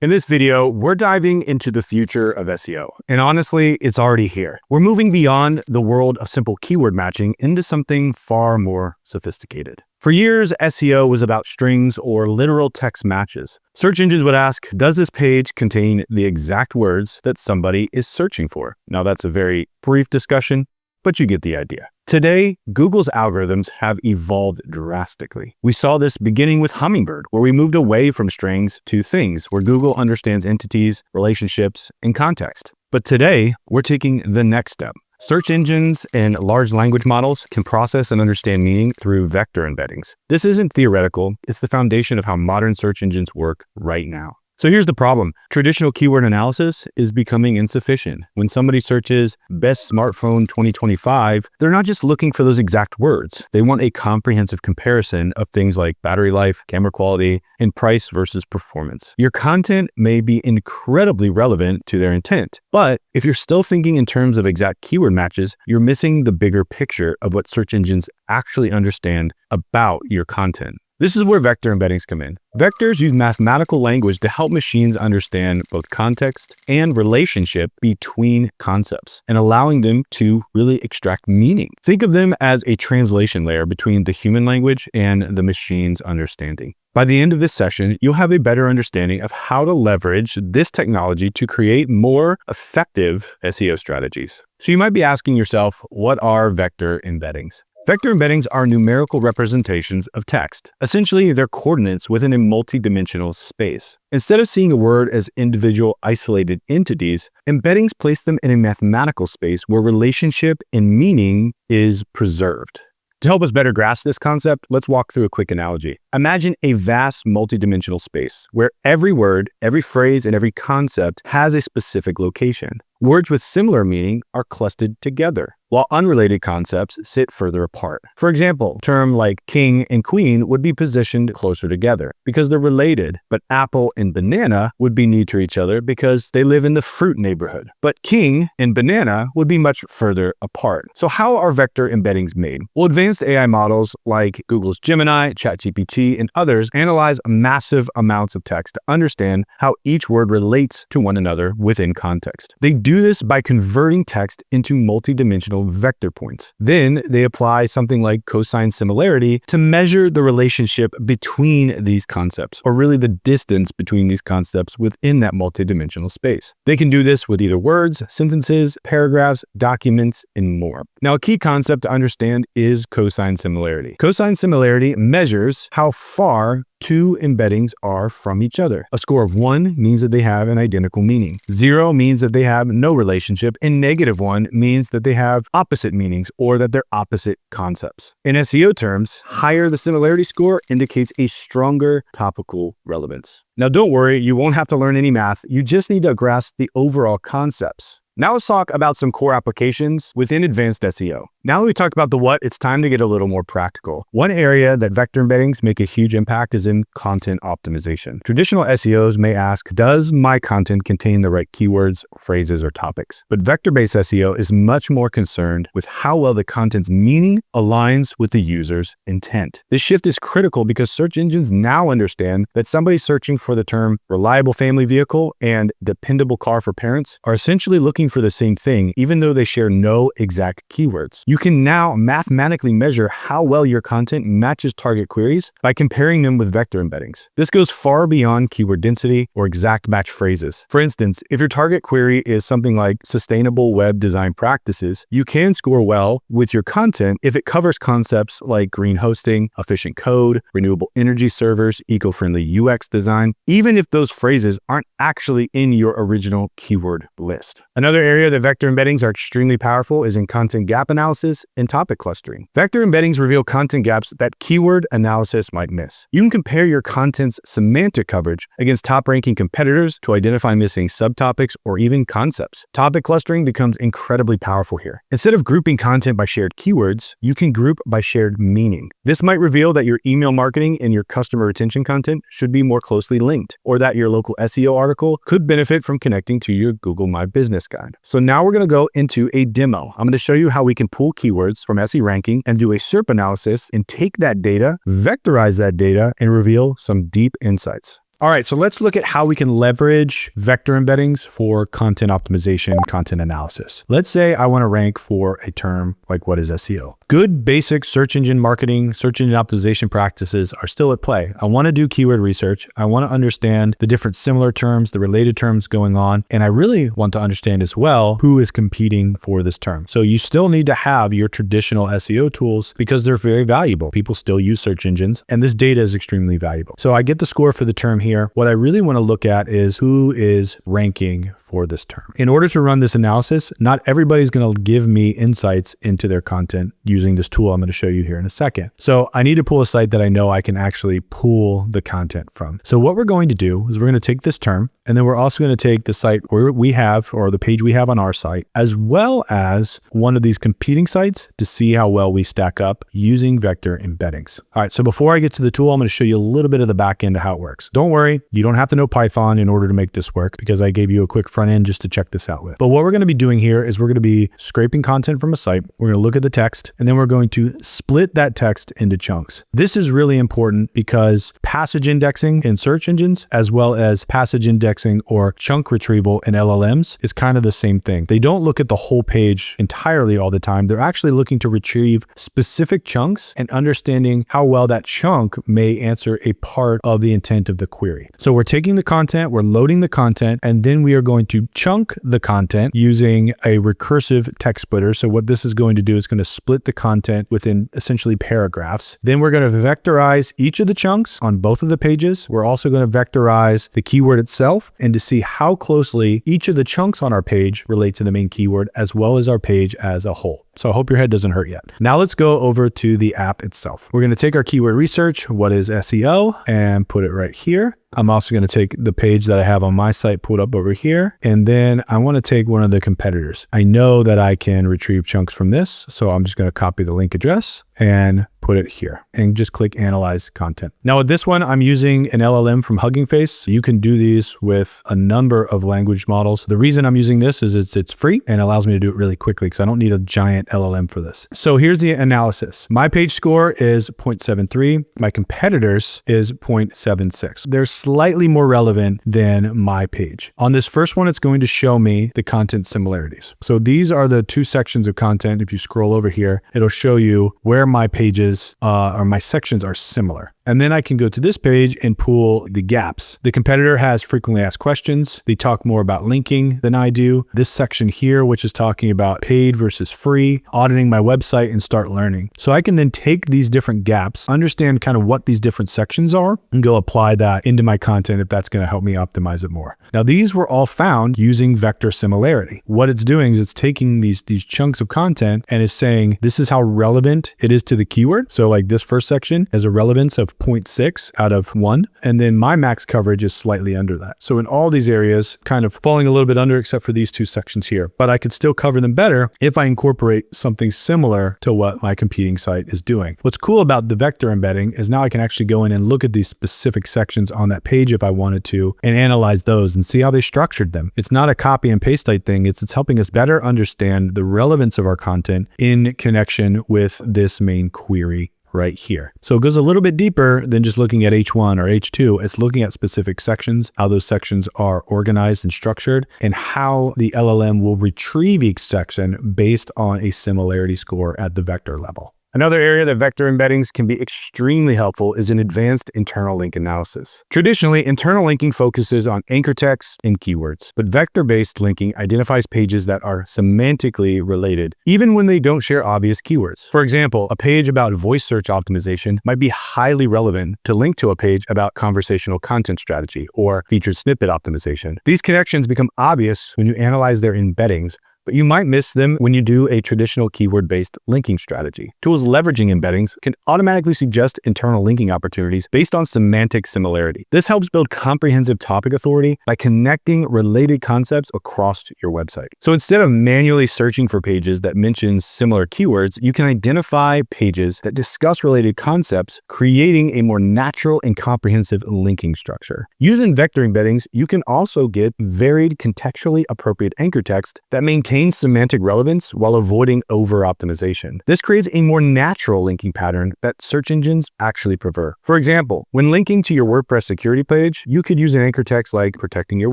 In this video, we're diving into the future of SEO. And honestly, it's already here. We're moving beyond the world of simple keyword matching into something far more sophisticated. For years, SEO was about strings or literal text matches. Search engines would ask, does this page contain the exact words that somebody is searching for? Now, that's a very brief discussion, but you get the idea. Today, Google's algorithms have evolved drastically. We saw this beginning with Hummingbird, where we moved away from strings to things, where Google understands entities, relationships, and context. But today, we're taking the next step. Search engines and large language models can process and understand meaning through vector embeddings. This isn't theoretical, it's the foundation of how modern search engines work right now. So here's the problem. Traditional keyword analysis is becoming insufficient. When somebody searches best smartphone 2025, they're not just looking for those exact words. They want a comprehensive comparison of things like battery life, camera quality, and price versus performance. Your content may be incredibly relevant to their intent, but if you're still thinking in terms of exact keyword matches, you're missing the bigger picture of what search engines actually understand about your content. This is where vector embeddings come in. Vectors use mathematical language to help machines understand both context and relationship between concepts and allowing them to really extract meaning. Think of them as a translation layer between the human language and the machine's understanding. By the end of this session, you'll have a better understanding of how to leverage this technology to create more effective SEO strategies. So you might be asking yourself, what are vector embeddings? Vector embeddings are numerical representations of text. Essentially, they're coordinates within a multi-dimensional space. Instead of seeing a word as individual isolated entities, embeddings place them in a mathematical space where relationship and meaning is preserved. To help us better grasp this concept, let's walk through a quick analogy. Imagine a vast multidimensional space where every word, every phrase, and every concept has a specific location. Words with similar meaning are clustered together, while unrelated concepts sit further apart. For example, a term like king and queen would be positioned closer together because they're related, but apple and banana would be near to each other because they live in the fruit neighborhood. But king and banana would be much further apart. So how are vector embeddings made? Well, advanced AI models like Google's Gemini, ChatGPT, and others analyze massive amounts of text to understand how each word relates to one another within context. They do this by converting text into multidimensional vector points. Then they apply something like cosine similarity to measure the relationship between these concepts, or really the distance between these concepts within that multidimensional space. They can do this with either words, sentences, paragraphs, documents, and more. Now, a key concept to understand is cosine similarity. Cosine similarity measures how far two embeddings are from each other. A score of 1 means that they have an identical meaning. 0 means that they have no relationship, and -1 means that they have opposite meanings or that they're opposite concepts. In SEO terms, higher the similarity score indicates a stronger topical relevance. Now, don't worry, you won't have to learn any math. You just need to grasp the overall concepts. Now let's talk about some core applications within advanced SEO. Now that we talked about the what, it's time to get a little more practical. One area that vector embeddings make a huge impact is in content optimization. Traditional SEOs may ask, does my content contain the right keywords, phrases, or topics? But vector-based SEO is much more concerned with how well the content's meaning aligns with the user's intent. This shift is critical because search engines now understand that somebody searching for the term reliable family vehicle and dependable car for parents are essentially looking for the same thing, even though they share no exact keywords. You can now mathematically measure how well your content matches target queries by comparing them with vector embeddings. This goes far beyond keyword density or exact match phrases. For instance, if your target query is something like sustainable web design practices, you can score well with your content if it covers concepts like green hosting, efficient code, renewable energy servers, eco-friendly UX design, even if those phrases aren't actually in your original keyword list. Another area that vector embeddings are extremely powerful is in content gap analysis and topic clustering. Vector embeddings reveal content gaps that keyword analysis might miss. You can compare your content's semantic coverage against top-ranking competitors to identify missing subtopics or even concepts. Topic clustering becomes incredibly powerful here. Instead of grouping content by shared keywords, you can group by shared meaning. This might reveal that your email marketing and your customer retention content should be more closely linked, or that your local SEO article could benefit from connecting to your Google My Business guide. So now we're going to go into a demo. I'm going to show you how we can pull keywords from SE ranking and do a SERP analysis and take that data, vectorize that data, and reveal some deep insights. All right, so let's look at how we can leverage vector embeddings for content optimization, content analysis. Let's say I want to rank for a term like what is SEO. Good basic search engine marketing, search engine optimization practices are still at play. I want to do keyword research. I want to understand the different similar terms, the related terms going on. And I really want to understand as well who is competing for this term. So you still need to have your traditional SEO tools because they're very valuable. People still use search engines and this data is extremely valuable. So I get the score for the term here. What I really want to look at is who is ranking for this term. In order to run this analysis, not everybody's going to give me insights into their content using this tool I'm going to show you here in a second. So I need to pull a site that I know I can actually pull the content from. So what we're going to do is we're going to take this term and then we're also going to take the site where we have, or the page we have on our site, as well as one of these competing sites to see how well we stack up using vector embeddings. All right, so before I get to the tool, I'm going to show you a little bit of the back end of how it works. Don't worry, you don't have to know Python in order to make this work because I gave you a quick front end just to check this out with. But what we're going to be doing here is we're going to be scraping content from a site. We're going to look at the text and then we're going to split that text into chunks. This is really important because passage indexing in search engines, as well as passage indexing or chunk retrieval in LLMs is kind of the same thing. They don't look at the whole page entirely all the time. They're actually looking to retrieve specific chunks and understanding how well that chunk may answer a part of the intent of the query. So we're taking the content, we're loading the content, and then we are going to chunk the content using a recursive text splitter. So what this is going to do is going to split the content within essentially paragraphs. Then we're going to vectorize each of the chunks on both of the pages. We're also going to vectorize the keyword itself and to see how closely each of the chunks on our page relate to the main keyword as well as our page as a whole. So I hope your head doesn't hurt yet. Now let's go over to the app itself. We're going to take our keyword research, what is SEO, and put it right here. I'm also going to take the page that I have on my site, pulled up over here, and then I want to take one of the competitors. I know that I can retrieve chunks from this, so I'm just going to copy the link address and put it here and just click analyze content. Now with this one, I'm using an LLM from Hugging Face. You can do these with a number of language models. The reason I'm using this is it's free and allows me to do it really quickly because I don't need a giant LLM for this. So here's the analysis. My page score is 0.73. My competitors is 0.76. They're slightly more relevant than my page. On this first one, it's going to show me the content similarities. So these are the two sections of content. If you scroll over here, it'll show you where my pages or my sections are similar. And then I can go to this page and pull the gaps. The competitor has frequently asked questions. They talk more about linking than I do. This section here, which is talking about paid versus free, auditing my website, and start learning. So I can then take these different gaps, understand kind of what these different sections are, and go apply that into my content if that's going to help me optimize it more. Now, these were all found using vector similarity. What it's doing is it's taking these chunks of content and is saying, this is how relevant it is to the keyword. So like this first section has a relevance of 0.6 out of 1. And then my max coverage is slightly under that. So in all these areas, kind of falling a little bit under except for these two sections here. But I could still cover them better if I incorporate something similar to what my competing site is doing. What's cool about the vector embedding is now I can actually go in and look at these specific sections on that page if I wanted to and analyze those and see how they structured them. It's not a copy and paste type thing. It's helping us better understand the relevance of our content in connection with this main query right here. So it goes a little bit deeper than just looking at H1 or H2. It's looking at specific sections, how those sections are organized and structured, and how the LLM will retrieve each section based on a similarity score at the vector level. Another area that vector embeddings can be extremely helpful is in advanced internal link analysis. Traditionally, internal linking focuses on anchor text and keywords, but vector-based linking identifies pages that are semantically related, even when they don't share obvious keywords. For example, a page about voice search optimization might be highly relevant to link to a page about conversational content strategy or featured snippet optimization. These connections become obvious when you analyze their embeddings, but you might miss them when you do a traditional keyword-based linking strategy. Tools leveraging embeddings can automatically suggest internal linking opportunities based on semantic similarity. This helps build comprehensive topic authority by connecting related concepts across your website. So instead of manually searching for pages that mention similar keywords, you can identify pages that discuss related concepts, creating a more natural and comprehensive linking structure. Using vector embeddings, you can also get varied, contextually appropriate anchor text that maintain maintains semantic relevance while avoiding over-optimization. This creates a more natural linking pattern that search engines actually prefer. For example, when linking to your WordPress security page, you could use an anchor text like protecting your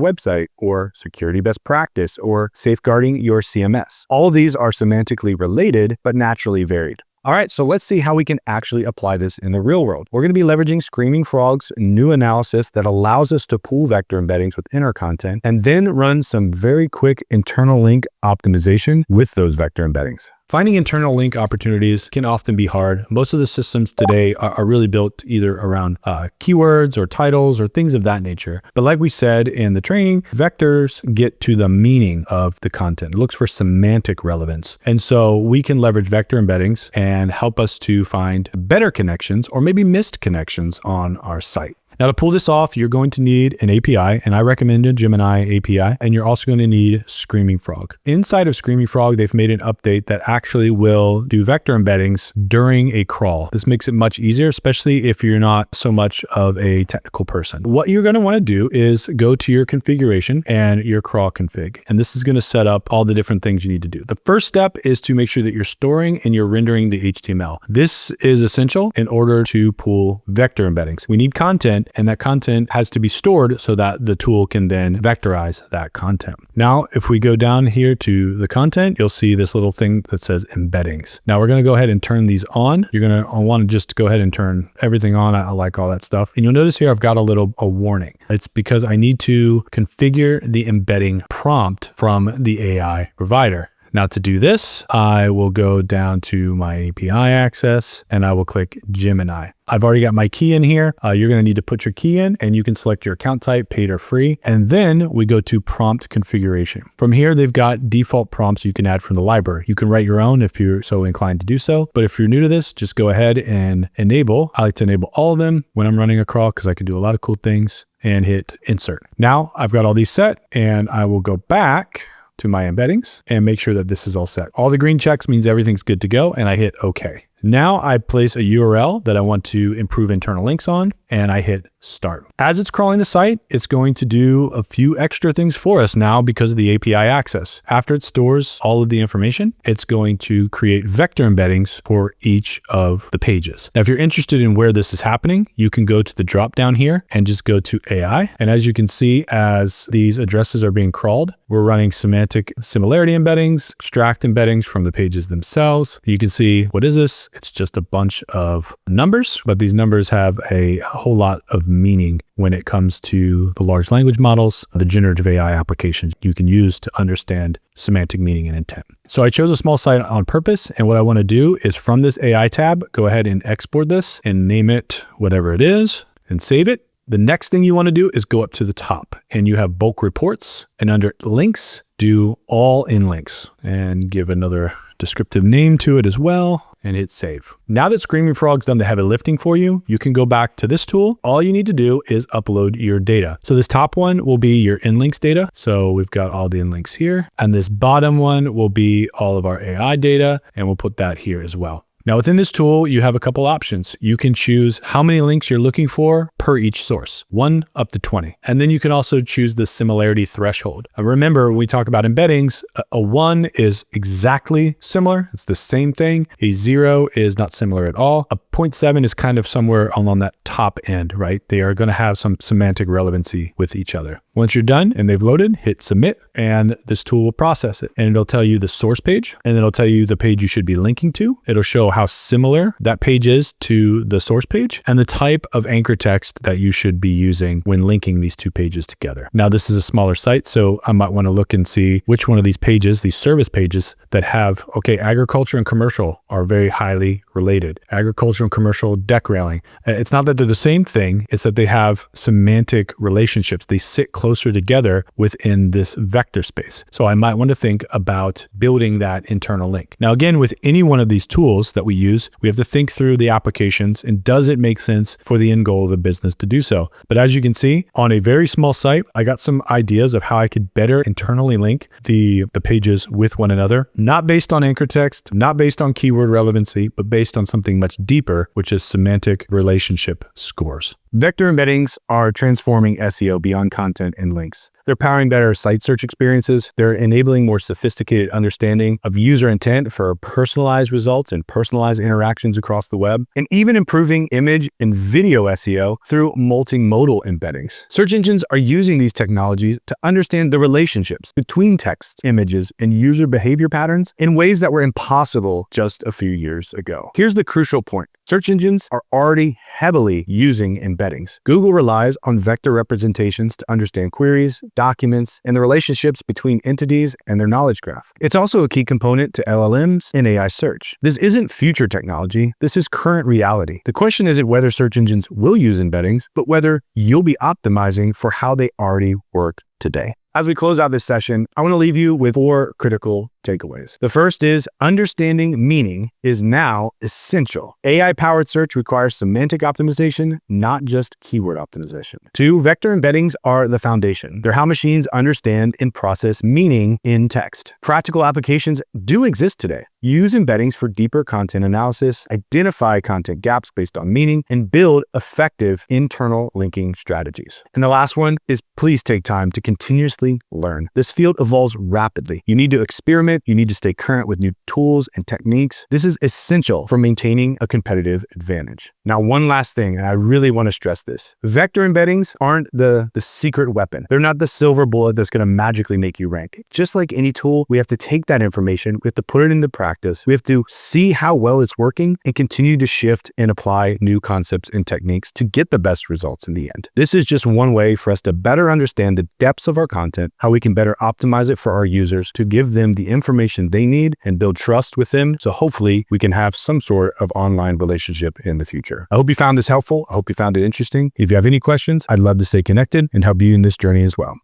website, or security best practice, or safeguarding your CMS. All of these are semantically related, but naturally varied. All right, so let's see how we can actually apply this in the real world. We're going to be leveraging Screaming Frog's new analysis that allows us to pool vector embeddings within our content and then run some very quick internal link optimization with those vector embeddings. Finding internal link opportunities can often be hard. Most of the systems today are really built either around keywords or titles or things of that nature. But like we said in the training, vectors get to the meaning of the content. It looks for semantic relevance. And so we can leverage vector embeddings and help us to find better connections or maybe missed connections on our site. Now, to pull this off, you're going to need an API, and I recommend a Gemini API, and you're also going to need Screaming Frog. Inside of Screaming Frog, they've made an update that actually will do vector embeddings during a crawl. This makes it much easier, especially if you're not so much of a technical person. What you're going to want to do is go to your configuration and your crawl config, and this is going to set up all the different things you need to do. The first step is to make sure that you're storing and you're rendering the HTML. This is essential in order to pull vector embeddings. We need content, and that content has to be stored so that the tool can then vectorize that content. Now, if we go down here to the content, you'll see this little thing that says embeddings. Now we're going to go ahead and turn these on. You're going to want to just go ahead and turn everything on. I like all that stuff. And you'll notice here I've got a warning. It's because I need to configure the embedding prompt from the AI provider. Now to do this, I will go down to my API access and I will click Gemini. I've already got my key in here. You're going to need to put your key in, and you can select your account type, paid or free. And then we go to prompt configuration. From here, they've got default prompts you can add from the library. You can write your own if you're so inclined to do so. But if you're new to this, just go ahead and enable. I like to enable all of them when I'm running a crawl because I can do a lot of cool things, and hit insert. Now I've got all these set, and I will go back to my embeddings and make sure that this is all set. All the green checks means everything's good to go, and I hit OK. Now I place a URL that I want to improve internal links on, and I hit start. As it's crawling the site, it's going to do a few extra things for us now because of the API access. After it stores all of the information, it's going to create vector embeddings for each of the pages. Now, if you're interested in where this is happening, you can go to the drop down here and just go to AI. And as you can see, as these addresses are being crawled, we're running semantic similarity embeddings, extract embeddings from the pages themselves. You can see, what is this? It's just a bunch of numbers, but these numbers have a whole lot of meaning when it comes to the large language models, the generative AI applications you can use to understand semantic meaning and intent. So I chose a small site on purpose, and what I want to do is from this AI tab, go ahead and export this and name it whatever it is and save it. The next thing you want to do is go up to the top, and you have bulk reports, and under links, do all in links and give another descriptive name to it as well, and hit save. Now that Screaming Frog's done the heavy lifting for you, you can go back to this tool. All you need to do is upload your data. So this top one will be your inlinks data. So we've got all the inlinks here, and this bottom one will be all of our AI data, and we'll put that here as well. Now within this tool, you have a couple options. You can choose how many links you're looking for per each source, 1 up to 20. And then you can also choose the similarity threshold. Remember, when we talk about embeddings, a 1 is exactly similar. It's the same thing. A 0 is not similar at all. A 0.7 is kind of somewhere along that top end, right? They are going to have some semantic relevancy with each other. Once you're done and they've loaded, hit submit, and this tool will process it. And it'll tell you the source page, and it'll tell you the page you should be linking to. It'll show how similar that page is to the source page and the type of anchor text that you should be using when linking these two pages together. Now, this is a smaller site, so I might want to look and see which one of these pages, these service pages that have, okay, agriculture and commercial are very highly related. Agriculture and commercial deck railing. It's not that they're the same thing, it's that they have semantic relationships. They sit closer together within this vector space. So I might want to think about building that internal link. Now, again, with any one of these tools that we use, we have to think through the applications and does it make sense for the end goal of the business to do so? But as you can see, on a very small site, I got some ideas of how I could better internally link the pages with one another, not based on anchor text, not based on keyword relevancy, but based on something much deeper, which is semantic relationship scores. Vector embeddings are transforming SEO beyond content and links. They're powering better site search experiences. They're enabling more sophisticated understanding of user intent for personalized results and personalized interactions across the web, and even improving image and video SEO through multimodal embeddings. Search engines are using these technologies to understand the relationships between text, images, and user behavior patterns in ways that were impossible just a few years ago. Here's the crucial point. Search engines are already heavily using embeddings. Google relies on vector representations to understand queries, documents, and the relationships between entities and their knowledge graph. It's also a key component to LLMs and AI search. This isn't future technology, this is current reality. The question isn't whether search engines will use embeddings, but whether you'll be optimizing for how they already work today. As we close out this session, I want to leave you with 4 critical takeaways. The first is understanding meaning is now essential. AI-powered search requires semantic optimization, not just keyword optimization. 2, vector embeddings are the foundation. They're how machines understand and process meaning in text. Practical applications do exist today. Use embeddings for deeper content analysis, identify content gaps based on meaning, and build effective internal linking strategies. And the last one is please take time to continuously learn. This field evolves rapidly. You need to experiment. You need to stay current with new tools and techniques. This is essential for maintaining a competitive advantage. Now, one last thing, and I really want to stress this. Vector embeddings aren't the secret weapon. They're not the silver bullet that's going to magically make you rank. Just like any tool, we have to take that information, we have to put it into practice, we have to see how well it's working and continue to shift and apply new concepts and techniques to get the best results in the end. This is just one way for us to better understand the depths of our content, how we can better optimize it for our users to give them the information they need and build trust with them. So hopefully we can have some sort of online relationship in the future. I hope you found this helpful. I hope you found it interesting. If you have any questions, I'd love to stay connected and help you in this journey as well.